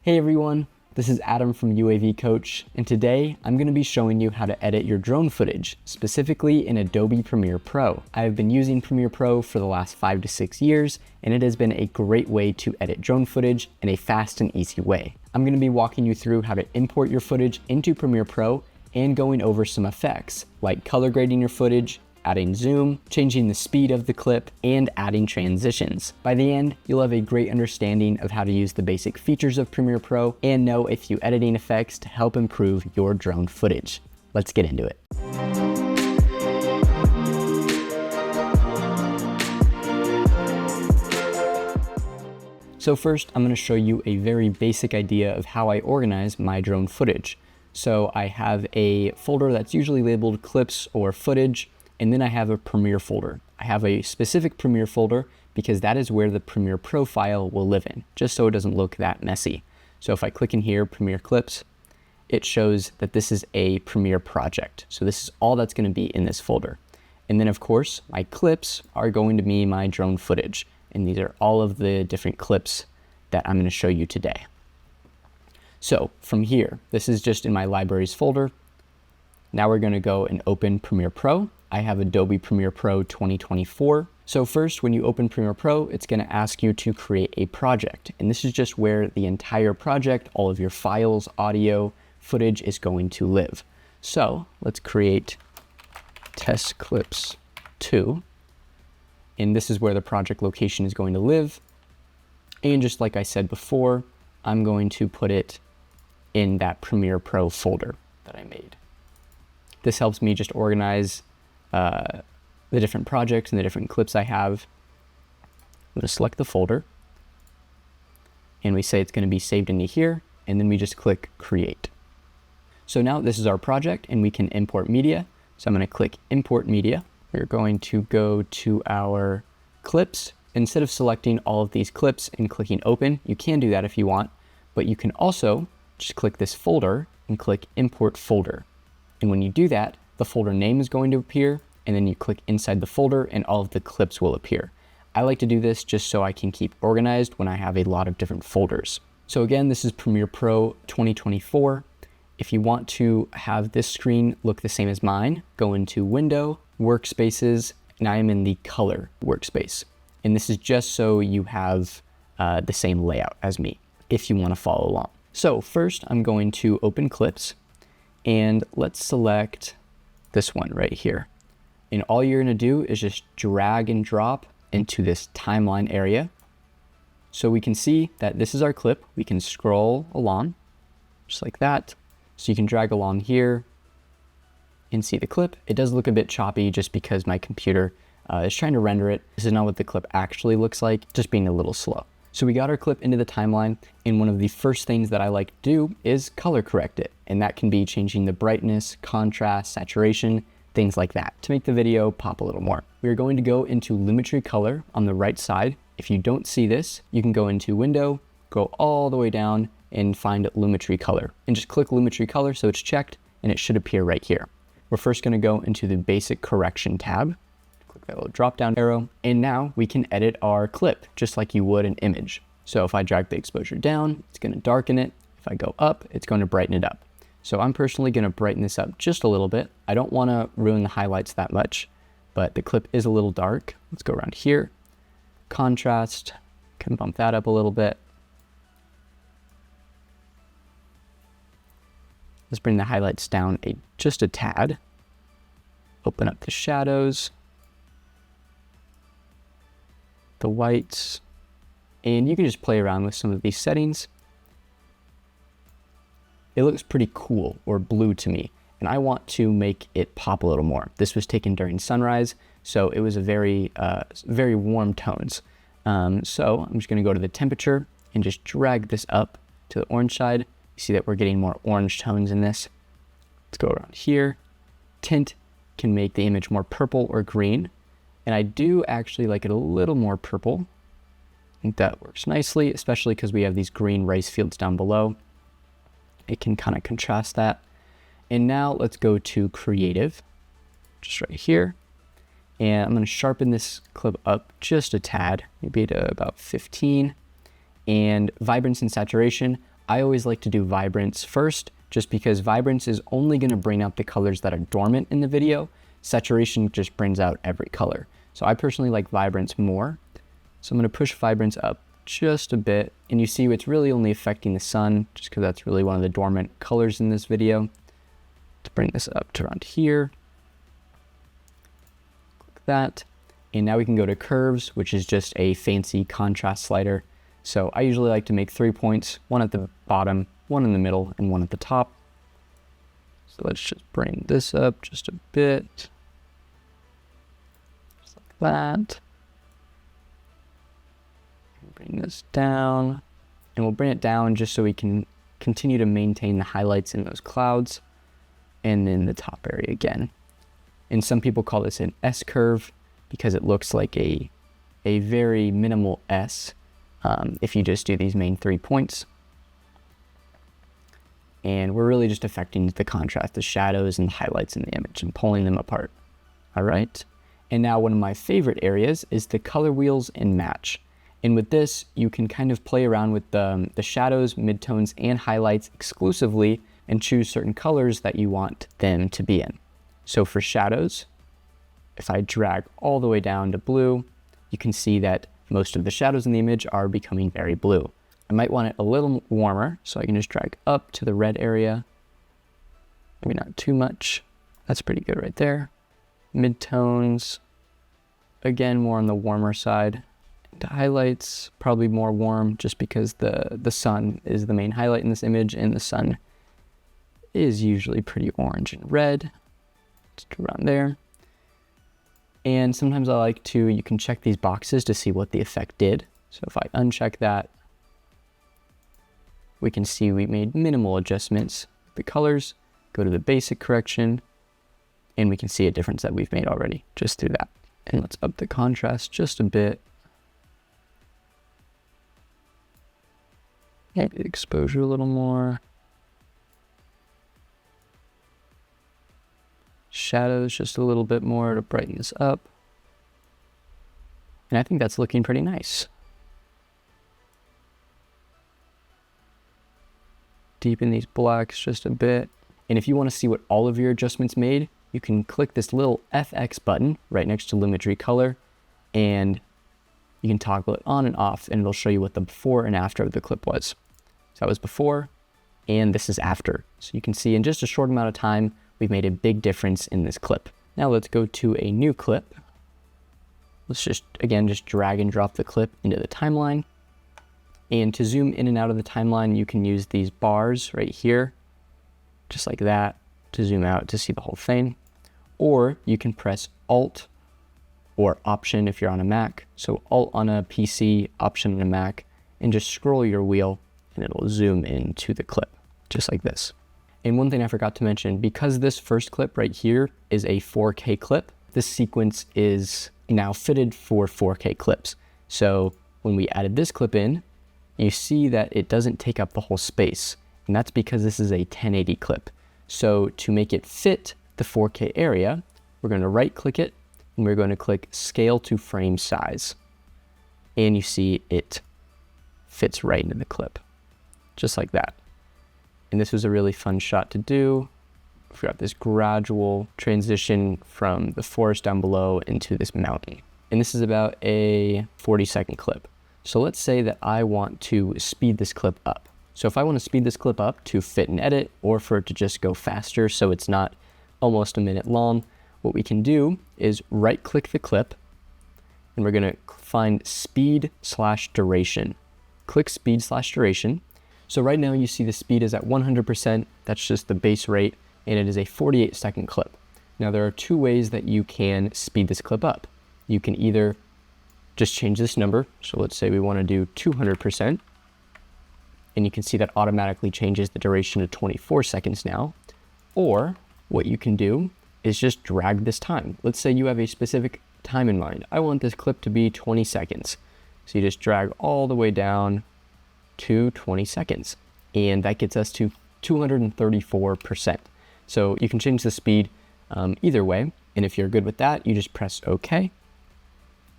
Hey everyone, this is Adam from UAV Coach, and today I'm going to be showing you how to edit your drone footage, specifically in Adobe Premiere Pro. I have been using Premiere Pro for the last 5 to 6 years, and it has been a great way to edit drone footage in a fast and easy way. I'm going to be walking you through how to import your footage into Premiere Pro and going over some effects, like color grading your footage, adding zoom, changing the speed of the clip, and adding transitions. By the end, you'll have a great understanding of how to use the basic features of Premiere Pro and know a few editing effects to help improve your drone footage. Let's get into it. So first, I'm going to show you a very basic idea of how I organize my drone footage. So I have a folder that's usually labeled clips or footage, and then I have a Premiere folder. I have a specific Premiere folder because that is where the Premiere Pro file will live in, just so it doesn't look that messy. So if I click in here, Premiere Clips, it shows that this is a Premiere project. So this is all that's going to be in this folder. And then of course, my clips are going to be my drone footage. And these are all of the different clips that I'm going to show you today. So from here, this is just in my libraries folder. Now we're going to go and open Premiere Pro. I have Adobe Premiere Pro 2024. So first, when you open Premiere Pro, it's going to ask you to create a project. And this is just where the entire project, all of your files, audio, footage is going to live. So let's create test clips 2. And this is where the project location is going to live. And just like I said before, I'm going to put it in that Premiere Pro folder that I made. This helps me just organize the different projects and the different clips I have. I'm going to select the folder, and we say it's going to be saved into here, and then we just click Create. So now this is our project, and we can import media. So I'm going to click Import Media. We're going to go to our clips. Instead of selecting all of these clips and clicking Open, you can do that if you want, but you can also just click this folder and click Import Folder. And when you do that, the folder name is going to appear, and then you click inside the folder and all of the clips will appear. I like to do this just so I can keep organized when I have a lot of different folders. So again, this is Premiere Pro 2024. If you want to have this screen look the same as mine, go into Window, Workspaces, and I am in the Color workspace. And this is just so you have the same layout as me, if you want to follow along. So first, I'm going to open Clips, and let's select this one right here. And all you're going to do is just drag and drop into this timeline area. So we can see that this is our clip. We can scroll along just like that. So you can drag along here and see the clip. It does look a bit choppy just because my computer is trying to render it. This is not what the clip actually looks like, just being a little slow. So we got our clip into the timeline, and one of the first things that I like to do is color correct it. And that can be changing the brightness, contrast, saturation, things like that to make the video pop a little more. We are going to go into Lumetri Color on the right side. If you don't see this, you can go into Window, go all the way down and find Lumetri Color, and just click Lumetri Color so it's checked, and it should appear right here. We're first going to go into the Basic Correction tab. Click that little drop down arrow, and now we can edit our clip just like you would an image. So if I drag the exposure down, it's going to darken it. If I go up, it's going to brighten it up. So I'm personally going to brighten this up just a little bit. I don't want to ruin the highlights that much, but the clip is a little dark. Let's go around here. Contrast, can bump that up a little bit. Let's bring the highlights down just a tad. Open up the shadows, the whites, and you can just play around with some of these settings. It looks pretty cool or blue to me, and I want to make it pop a little more. This was taken during sunrise, so it was a very warm tones. So I'm just going to go to the temperature and just drag this up to the orange side. You see that we're getting more orange tones in this. Let's go around here. Tint can make the image more purple or green, and I do actually like it a little more purple. I think that works nicely, especially because we have these green rice fields down below. It can kind of contrast that. And now let's go to Creative, just right here. And I'm going to sharpen this clip up just a tad, maybe to about 15. And vibrance and saturation, I always like to do vibrance first, just because vibrance is only going to bring out the colors that are dormant in the video. Saturation just brings out every color. So I personally like vibrance more. So I'm going to push vibrance up just a bit, and you see it's really only affecting the sun, just because that's really one of the dormant colors in this video. Let's bring this up to around here. Click that. And now we can go to curves, which is just a fancy contrast slider. So I usually like to make 3 points, one at the bottom, one in the middle, and one at the top. So let's just bring this up just a bit. Just like that. Bring this down, and we'll bring it down just so we can continue to maintain the highlights in those clouds, and then the top area again. And some people call this an S curve because it looks like a very minimal S if you just do these main 3 points. And we're really just affecting the contrast, the shadows and the highlights in the image, and pulling them apart. All right. And now one of my favorite areas is the color wheels and match. And with this, you can kind of play around with the shadows, midtones, and highlights exclusively and choose certain colors that you want them to be in. So for shadows, if I drag all the way down to blue, you can see that most of the shadows in the image are becoming very blue. I might want it a little warmer, so I can just drag up to the red area. Maybe not too much. That's pretty good right there. Midtones, again, more on the warmer side. The highlights, probably more warm, just because the sun is the main highlight in this image, and the sun is usually pretty orange and red. Just around there. And sometimes I like to, you can check these boxes to see what the effect did. So if I uncheck that, we can see we made minimal adjustments. The colors, go to the basic correction, and we can see a difference that we've made already just through that. And let's up the contrast just a bit. Maybe the exposure a little more. Shadows just a little bit more to brighten this up. And I think that's looking pretty nice. Deepen these blacks just a bit. And if you want to see what all of your adjustments made, you can click this little FX button right next to Lumetri Color, and you can toggle it on and off, and it'll show you what the before and after of the clip was. So that was before, and this is after. So you can see in just a short amount of time, we've made a big difference in this clip. Now let's go to a new clip. Let's just drag and drop the clip into the timeline. And to zoom in and out of the timeline, you can use these bars right here, just like that, to zoom out to see the whole thing. Or you can press Alt or Option if you're on a Mac. So Alt on a PC, Option on a Mac, and just scroll your wheel and it'll zoom into the clip, just like this. And one thing I forgot to mention, because this first clip right here is a 4K clip, this sequence is now fitted for 4K clips. So when we added this clip in, you see that it doesn't take up the whole space. And that's because this is a 1080 clip. So to make it fit the 4K area, we're going to right click it and we're going to click Scale to Frame Size. And you see it fits right into the clip, just like that. And this was a really fun shot to do. We've got this gradual transition from the forest down below into this mountain. And this is about a 40-second clip. So let's say that I want to speed this clip up. So if I want to speed this clip up to fit and edit, or for it to just go faster so it's not almost a minute long, what we can do is right click the clip and we're going to find speed/duration. Click speed/duration. So right now you see the speed is at 100%. That's just the base rate, and it is a 48-second clip. Now there are two ways that you can speed this clip up. You can either just change this number. So let's say we want to do 200%. And you can see that automatically changes the duration to 24 seconds now. Or what you can do is just drag this time. Let's say you have a specific time in mind. I want this clip to be 20 seconds. So you just drag all the way down to 20 seconds. And that gets us to 234%. So you can change the speed either way. And if you're good with that, you just press OK.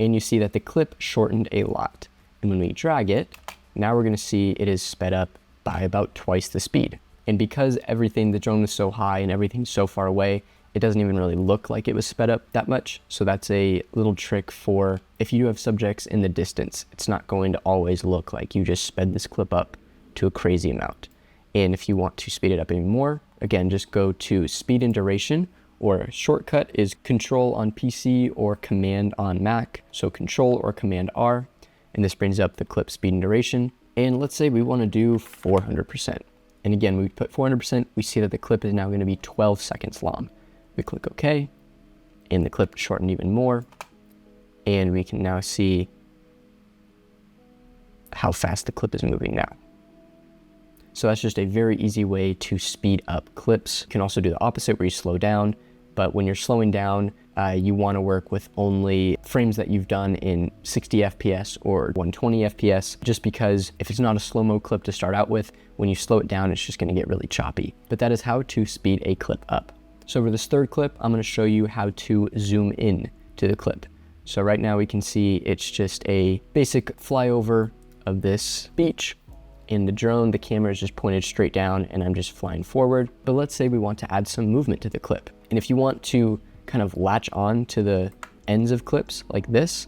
And you see that the clip shortened a lot. And when we drag it, now we're going to see it is sped up by about twice the speed. And because the drone was so high and everything's so far away, it doesn't even really look like it was sped up that much. So that's a little trick for if you do have subjects in the distance, it's not going to always look like you just sped this clip up to a crazy amount. And if you want to speed it up even more, again, just go to speed and duration, or a shortcut is Control on PC or Command on Mac. So Control or Command R, and this brings up the clip speed and duration. And let's say we want to do 400%. And again, we put 400%, we see that the clip is now going to be 12 seconds long. We click OK, and the clip shortened even more. And we can now see how fast the clip is moving now. So that's just a very easy way to speed up clips. You can also do the opposite where you slow down, but when you're slowing down, you want to work with only frames that you've done in 60 FPS or 120 FPS, just because if it's not a slow-mo clip to start out with, when you slow it down, it's just going to get really choppy. But that is how to speed a clip up. So for this third clip, I'm going to show you how to zoom in to the clip. So right now we can see it's just a basic flyover of this beach. In the drone, the camera is just pointed straight down and I'm just flying forward. But let's say we want to add some movement to the clip. And if you want to kind of latch on to the ends of clips like this,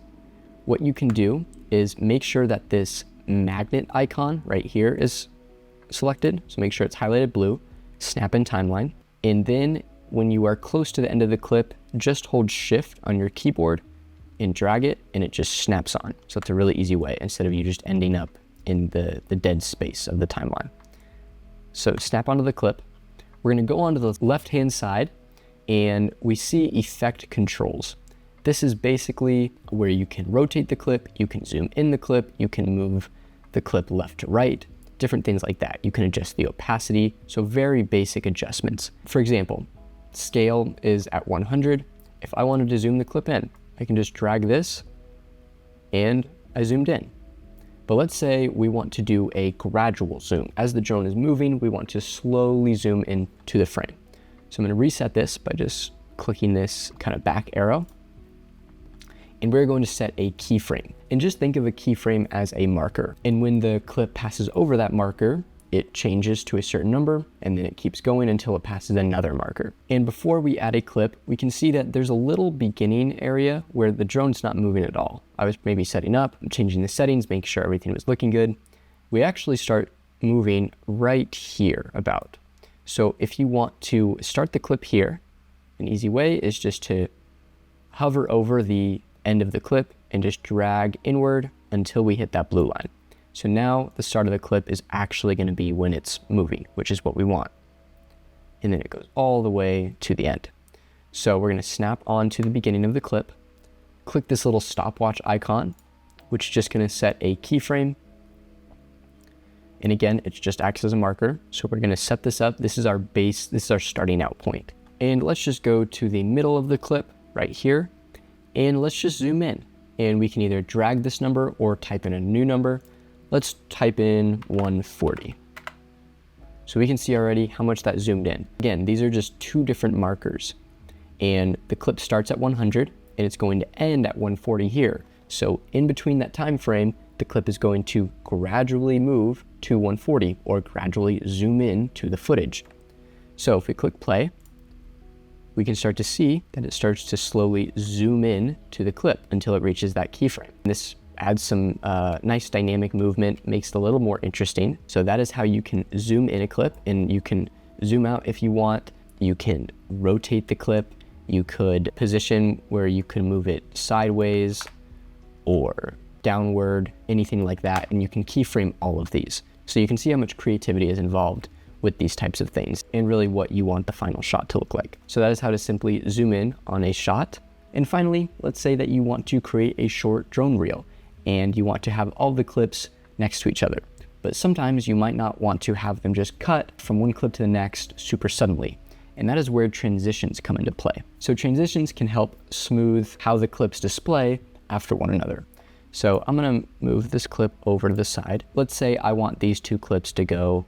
what you can do is make sure that this magnet icon right here is selected. So make sure it's highlighted blue, snap in timeline. And then when you are close to the end of the clip, just hold Shift on your keyboard and drag it and it just snaps on. So it's a really easy way instead of you just ending up in the dead space of the timeline. So snap onto the clip. We're going to go onto the left-hand side and we see effect controls. This is basically where you can rotate the clip, you can zoom in the clip, you can move the clip left to right, different things like that. You can adjust the opacity, so very basic adjustments. For example, scale is at 100. If I wanted to zoom the clip in, I can just drag this and I zoomed in. But let's say we want to do a gradual zoom. As the drone is moving, we want to slowly zoom into the frame. So I'm going to reset this by just clicking this kind of back arrow. And we're going to set a keyframe. And just think of a keyframe as a marker. And when the clip passes over that marker, it changes to a certain number, and then it keeps going until it passes another marker. And before we add a clip, we can see that there's a little beginning area where the drone's not moving at all. I was maybe setting up, changing the settings, making sure everything was looking good. We actually start moving right here about. So if you want to start the clip here, an easy way is just to hover over the end of the clip and just drag inward until we hit that blue line. So now the start of the clip is actually going to be when it's moving, which is what we want. And then it goes all the way to the end. So we're going to snap on to the beginning of the clip, click this little stopwatch icon, which is just going to set a keyframe. And again, it just acts as a marker. So we're going to set this up. This is our base. This is our starting out point. And let's just go to the middle of the clip right here. And let's just zoom in. And we can either drag this number or type in a new number. Let's type in 140. So we can see already how much that zoomed in. Again, these are just two different markers. And the clip starts at 100 and it's going to end at 140 here. So in between that time frame, the clip is going to gradually move to 140 or gradually zoom in to the footage. So if we click play, we can start to see that it starts to slowly zoom in to the clip until it reaches that keyframe. This adds some nice dynamic movement, makes it a little more interesting. So that is how you can zoom in a clip, and you can zoom out if you want. You can rotate the clip. You could position where you can move it sideways or downward, anything like that. And you can keyframe all of these. So you can see how much creativity is involved with these types of things and really what you want the final shot to look like. So that is how to simply zoom in on a shot. And finally, let's say that you want to create a short drone reel and you want to have all the clips next to each other. But sometimes you might not want to have them just cut from one clip to the next super suddenly. And that is where transitions come into play. So transitions can help smooth how the clips display after one another. So I'm gonna move this clip over to the side. Let's say I want these two clips to go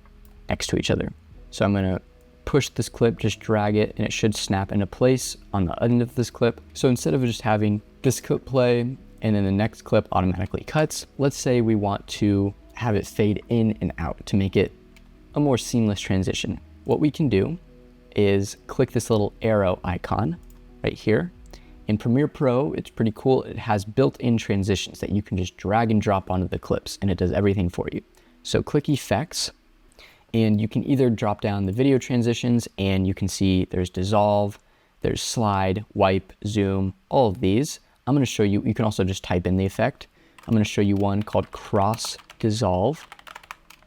next to each other. So I'm gonna push this clip, just drag it, and it should snap into place on the end of this clip. So instead of just having this clip play and then the next clip automatically cuts, let's say we want to have it fade in and out to make it a more seamless transition. What we can do is click this little arrow icon right here. In Premiere Pro, it's pretty cool. It has built-in transitions that you can just drag and drop onto the clips, and it does everything for you. So click Effects, and you can either drop down the video transitions, and you can see there's dissolve, there's slide, wipe, zoom, all of these. I'm going to show you, you can also just type in the effect. I'm going to show you one called cross dissolve.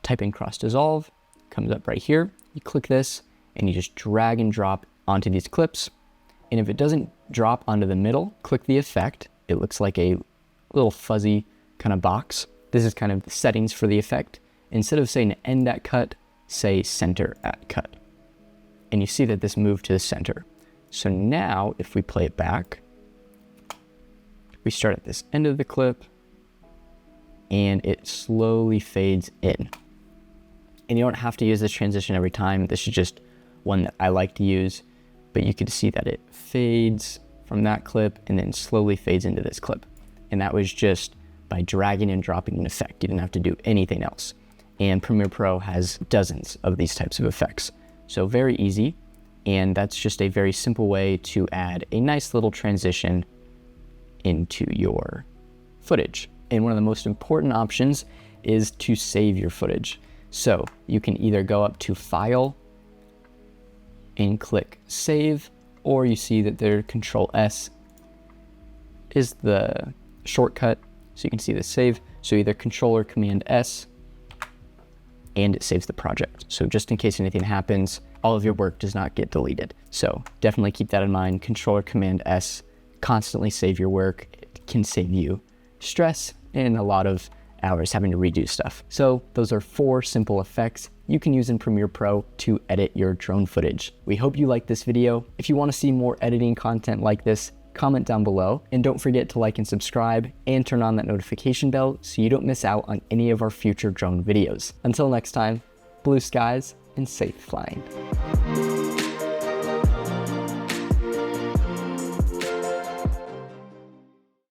Type in cross dissolve, comes up right here. You click this, and you just drag and drop onto these clips. And if it doesn't drop onto the middle, click the effect. It looks like a little fuzzy kind of box. This is kind of the settings for the effect. Instead of saying end at cut, say center at cut. And you see that this moved to the center. So now if we play it back, we start at this end of the clip and it slowly fades in. And you don't have to use this transition every time. This is just one that I like to use. But you can see that it fades from that clip and then slowly fades into this clip. And that was just by dragging and dropping an effect. You didn't have to do anything else. And Premiere Pro has dozens of these types of effects. So very easy. And that's just a very simple way to add a nice little transition into your footage. And one of the most important options is to save your footage. So you can either go up to File, and click Save, or you see that there Control S is the shortcut, so you can see the save. So either Control or Command S, and it saves the project. So just in case anything happens, all of your work does not get deleted. So definitely keep that in mind. Control or Command S, constantly save your work. It can save you stress and a lot of hours having to redo stuff. So those are 4 simple effects you can use in Premiere Pro to edit your drone footage. We hope you liked this video. If you want to see more editing content like this, comment down below, and don't forget to like and subscribe and turn on that notification bell so you don't miss out on any of our future drone videos. Until next time, blue skies and safe flying.